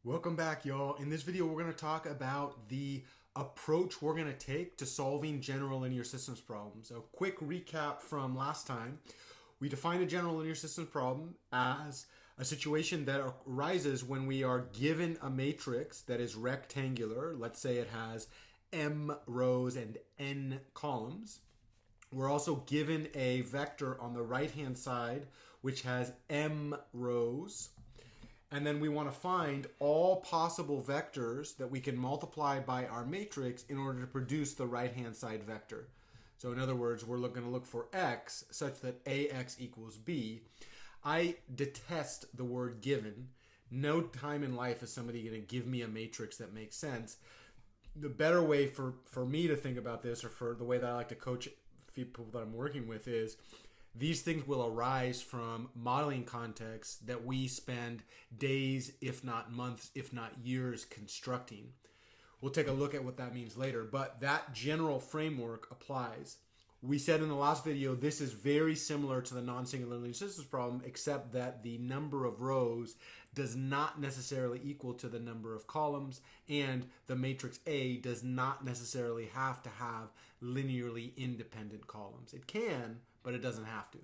Welcome back, y'all. In this video, we're going to talk about the approach we're going to take to solving general linear systems problems. A quick recap from last time. We defined a general linear systems problem as a situation that arises when we are given a matrix that is rectangular. Let's say it has m rows and n columns. We're also given a vector on the right-hand side, which has m rows. And then we want to find all possible vectors that we can multiply by our matrix in order to produce the right-hand side vector. So in other words, we're going to look for x such that ax equals b. I detest the word given. No time in life is somebody going to give me a matrix that makes sense. The better way for me to think about this, or for the way that I like to coach people that I'm working with, is these things will arise from modeling contexts that we spend days, if not months, if not years constructing. We'll take a look at what that means later, but that general framework applies. We said in the last video, this is very similar to the nonsingular linear systems problem, except that the number of rows does not necessarily equal to the number of columns, and the matrix A does not necessarily have to have linearly independent columns. It can, but it doesn't have to.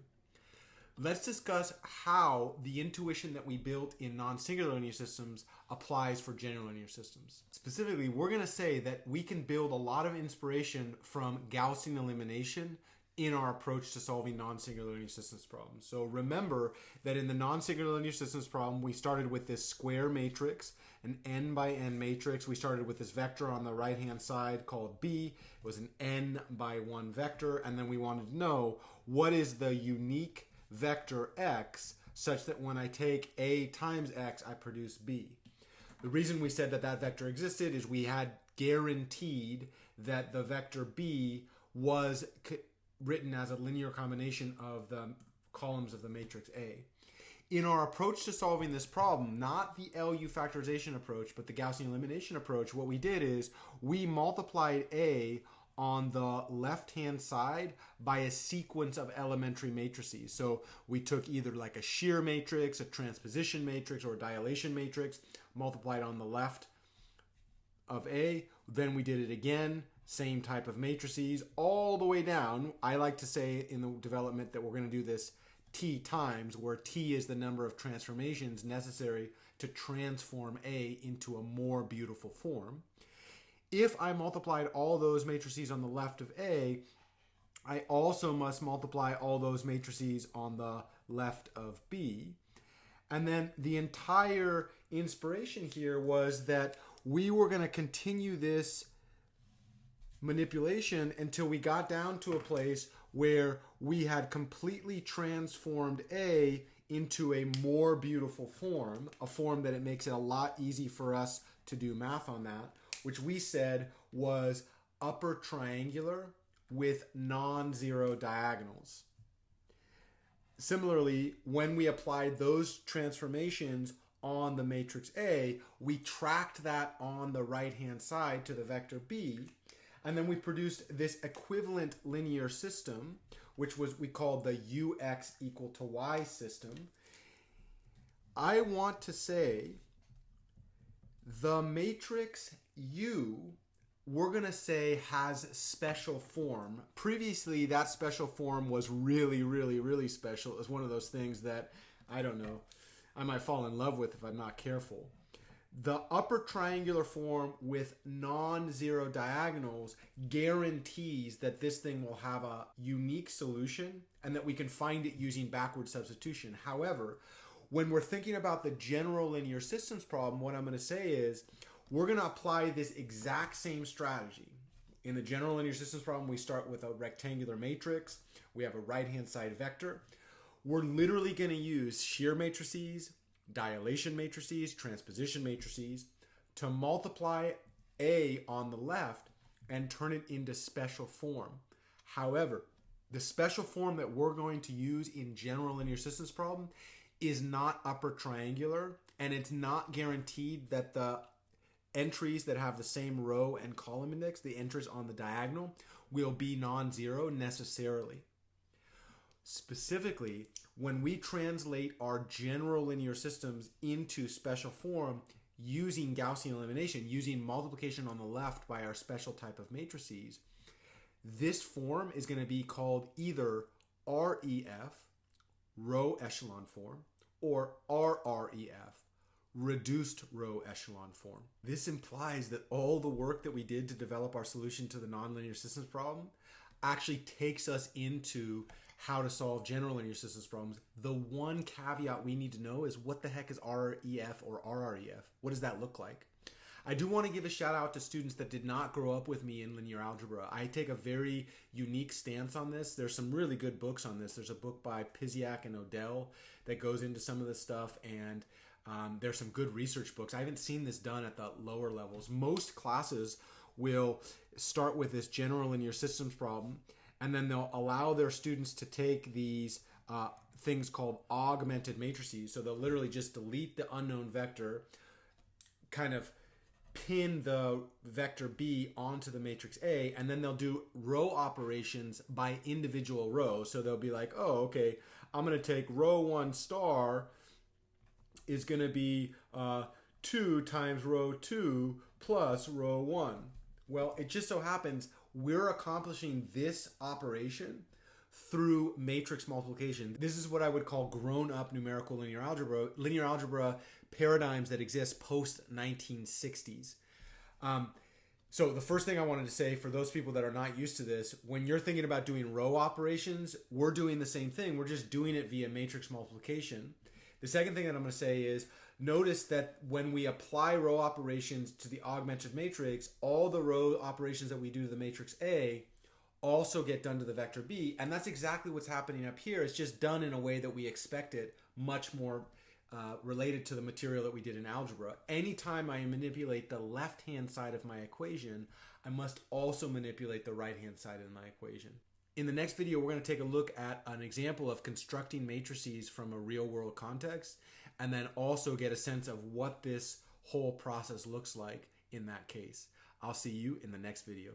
Let's discuss how the intuition that we built in non-singular linear systems applies for general linear systems. Specifically, we're going to say that we can build a lot of inspiration from Gaussian elimination in our approach to solving non-singular linear systems problems. So remember that in the non-singular linear systems problem, we started with this square matrix, an n by n matrix. We started with this vector on the right-hand side called b. It was an n by 1 vector, and then we wanted to know what is the unique vector x such that when I take a times x, I produce b. The reason we said that that vector existed is we had guaranteed that the vector b was written as a linear combination of the columns of the matrix A. In our approach to solving this problem, not the LU factorization approach, but the Gaussian elimination approach, what we did is we multiplied A on the left-hand side by a sequence of elementary matrices. So we took either like a shear matrix, a transposition matrix, or a dilation matrix, multiplied on the left of A. Then we did it again, same type of matrices, all the way down. I like to say in the development that we're going to do this t times, where t is the number of transformations necessary to transform A into a more beautiful form. If I multiplied all those matrices on the left of A, I also must multiply all those matrices on the left of B. And then the entire inspiration here was that we were going to continue this manipulation until we got down to a place where we had completely transformed A into a more beautiful form, a form that it makes it a lot easier for us to do math on that, which we said was upper triangular with non-zero diagonals. Similarly, when we applied those transformations on the matrix A, we tracked that on the right-hand side to the vector B, and then we produced this equivalent linear system, which we called the ux equal to y system. I want to say the matrix U, we're going to say, has special form. Previously, that special form was really, really, really special. It was one of those things that, I don't know, I might fall in love with if I'm not careful. The upper triangular form with non-zero diagonals guarantees that this thing will have a unique solution and that we can find it using backward substitution. However, when we're thinking about the general linear systems problem, what I'm going to say is we're going to apply this exact same strategy. In the general linear systems problem, we start with a rectangular matrix. We have a right-hand side vector. We're literally going to use shear matrices, dilation matrices, transposition matrices to multiply A on the left and turn it into special form. However, the special form that we're going to use in general linear systems problem is not upper triangular, and it's not guaranteed that the entries that have the same row and column index, the entries on the diagonal, will be non-zero necessarily. Specifically, when we translate our general linear systems into special form, using Gaussian elimination, using multiplication on the left by our special type of matrices, this form is going to be called either REF, row echelon form, or RREF, reduced row echelon form. This implies that all the work that we did to develop our solution to the nonlinear systems problem actually takes us into how to solve general linear systems problems. The one caveat we need to know is what the heck is REF or RREF? What does that look like? I do want to give a shout out to students that did not grow up with me in linear algebra. I take a very unique stance on this. There's some really good books on this. There's a book by Piziak and Odell that goes into some of this stuff, and there's some good research books. I haven't seen this done at the lower levels. Most classes will start with this general linear systems problem, and then they'll allow their students to take these things called augmented matrices. So they'll literally just delete the unknown vector, kind of pin the vector B onto the matrix A, and then they'll do row operations by individual rows. So they'll be like, oh, okay, I'm going to take row 1 star is going to be 2 times row 2 plus row 1. Well, it just so happens we're accomplishing this operation through matrix multiplication. This is what I would call grown-up numerical linear algebra paradigms that exist post-1960s. So the first thing I wanted to say for those people that are not used to this, when you're thinking about doing row operations, we're doing the same thing. We're just doing it via matrix multiplication. The second thing that I'm going to say is notice that when we apply row operations to the augmented matrix, all the row operations that we do to the matrix A also get done to the vector B, and that's exactly what's happening up here. It's just done in a way that we expect it, much more related to the material that we did in algebra. Anytime I manipulate the left-hand side of my equation, I must also manipulate the right-hand side of my equation. In the next video, we're going to take a look at an example of constructing matrices from a real-world context, and then also get a sense of what this whole process looks like in that case. I'll see you in the next video.